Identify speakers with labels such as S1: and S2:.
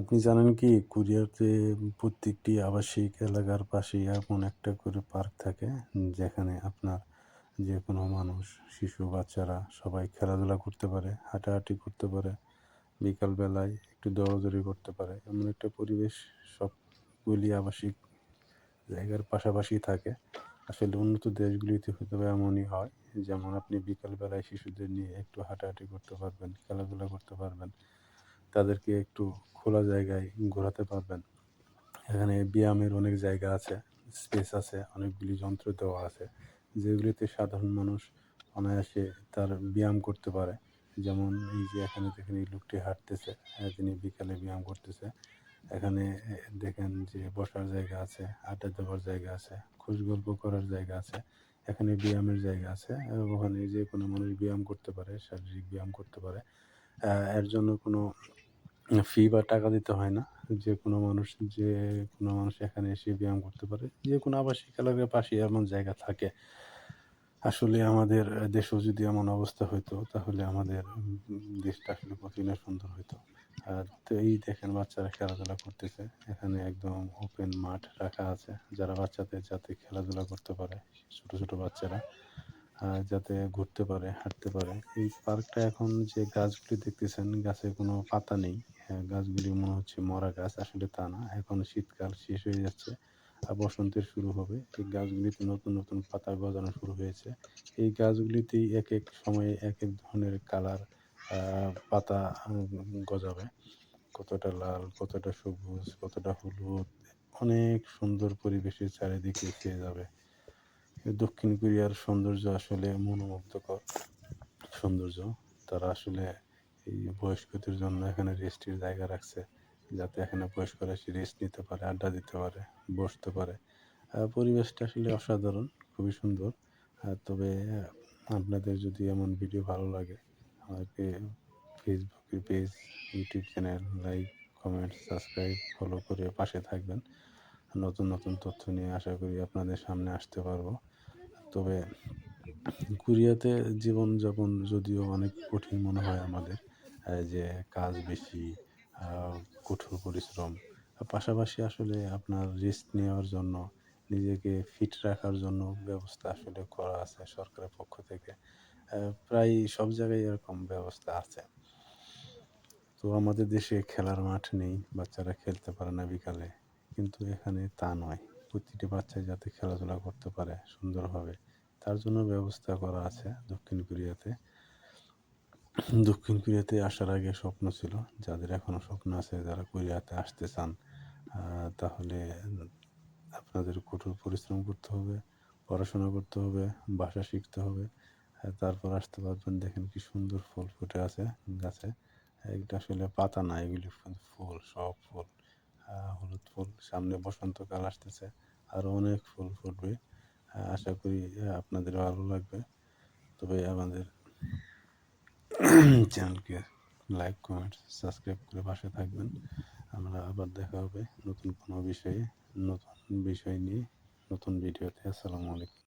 S1: আপনি জানেন কি কুরিয়াতে প্রত্যেকটি আবাসিক এলাকার পাশেই এমন একটা করে পার্ক থাকে যেখানে আপনার যে কোনো মানুষ, শিশু, বাচ্চারা সবাই খেলাধুলা করতে পারে, হাঁটাহাঁটি করতে পারে, বিকালবেলায় একটু দৌড়াদৌড়ি করতে পারে। এমন একটা পরিবেশ সবগুলি আবাসিক জায়গার পাশাপাশি থাকে। আসলে উন্নত দেশগুলিতে হয়তোবা এমনই হয়। যেমন আপনি বিকালবেলায় শিশুদের নিয়ে একটু হাঁটাহাঁটি করতে পারবেন, খেলাধুলা করতে পারবেন। তাদেরকে একটু খোলা জায়গায় ঘোরাতে পারবেন। এখানে ব্যায়ামের অনেক জায়গা আছে, স্পেস আছে, অনেকগুলি যন্ত্র দেওয়া আছে, যেগুলিতে সাধারণ মানুষ অনায়াসে তার ব্যায়াম করতে পারে। যেমন এই যে এখানে দেখেন এই লোকটি হাঁটতেছে, তিনি বিকালে ব্যায়াম করতেছে। এখানে দেখেন যে বসার জায়গা আছে, আড্ডা দেওয়ার জায়গা আছে, খুশগল্প করার জায়গা আছে। এখানে ব্যায়ামের জায়গা আছে। ওখানে যেকোনো মানুষ ব্যায়াম করতে পারে, শারীরিক ব্যায়াম করতে পারে। এর জন্য কোনো ফি বা টাকা দিতে হয় না। যে কোনো মানুষ এখানে এসে ব্যায়াম করতে পারে। যেকোনো আবাসিক এলাকার পাশেই এমন জায়গা থাকে। আসলে আমাদের দেশেও যদি এমন অবস্থা হইতো তাহলে আমাদের দেশটা আসলে কতই না সুন্দর হইতো। তো এই দেখেন বাচ্চারা খেলাধুলা করতেছে। এখানে একদম ওপেন মাঠ রাখা আছে। যারা বাচ্চাদের যাতে খেলাধুলা করতে পারে, ছোট, ছোট বাচ্চারা যাতে ঘুরতে পারে, হাঁটতে পারে। এই পার্কটা এখন যে গাছগুলি দেখতেছেন, গাছে কোনো পাতা নেই। গাছগুলি মনে হচ্ছে মরা গাছ। আসলে তা না। এখন শীতকাল শেষ হয়ে যাচ্ছে। বসন্তের শুরু হবে। এই গাছগুলিতে নতুন, নতুন পাতা গজানো শুরু হয়েছে। এই গাছগুলিতেই একেক সময়ে একেক ধরনের কালার আ পাতা গজাবে। কতটা লাল, কতটা সবুজ, কতটা হলুদ। অনেক সুন্দর পরিবেশের চারিদিকে ছেয়ে যাবে। দক্ষিণ কোরিয়ার সৌন্দর্য আসলে মনোমুগ্ধকর সৌন্দর্য। তারা আসলে এই বয়স্কদের জন্য এখানে রেস্টের জায়গা রাখছে। যাতে এখানে বয়স্করা এসে রেস্ট নিতে পারে, আড্ডা দিতে পারে, বসতে পারে। পরিবেশটা আসলে অসাধারণ, খুবই সুন্দর। তবে আপনাদের যদি এমন ভিডিও ভালো লাগে, আমাকে ফেসবুকের page, YouTube channel like, comment, subscribe, follow করে পাশে থাকবেন। নতুন, নতুন তথ্য নিয়ে আশা করি আপনাদের সামনে আসতে পারবো। তবে কোরিয়াতে জীবনযাপন যদিও অনেক কঠিন মনে হয় আমাদের। যে কাজ বেশি, আ কঠোর পরিশ্রম। পাশাপাশি আসলে আপনার রেস্ট নেওয়ার জন্য, নিজেকে ফিট রাখার জন্য ব্যবস্থা আসলে করা আছে সরকারের পক্ষ থেকে। প্রায় সব জায়গায় এরকম ব্যবস্থা আছে। তো আমাদের দেশে খেলার মাঠ নেই, বাচ্চারা খেলতে পারে না বিকালে। কিন্তু এখানে তা নয়। প্রতিটি বাচ্চা যাতে খেলাধুলা করতে পারে সুন্দরভাবে, তার জন্য ব্যবস্থা করা আছে দক্ষিণ কোরিয়াতে। দক্ষিণ কোরিয়াতে আসার আগে স্বপ্ন ছিল, যাদের এখনো স্বপ্ন আছে, যারা কোরিয়াতে আসতে চান, তাহলে আপনাদের কঠোর পরিশ্রম করতে হবে, পড়াশোনা করতে হবে, ভাষা শিখতে হবে। তারপর আসতে পারবেন। দেখেন কি সুন্দর ফুল ফুটে আছে গাছে। এটা আসলে পাতা না, এগুলি ফুল, সব ফুল। হলুদ ফুল। সামনে বসন্তকাল আসতেছে। আরো অনেক ফুল ফুটবে। আশা করি আপনাদের ভালো লাগবে। তবে আমাদের চ্যানেলকে লাইক, কমেন্ট, সাবস্ক্রাইব করে পাশে থাকবেন। আমরা আবার দেখা হবে নতুন কোনো বিষয়ে, নতুন বিষয় নিয়ে, নতুন ভিডিওতে। আসসালামু আলাইকুম।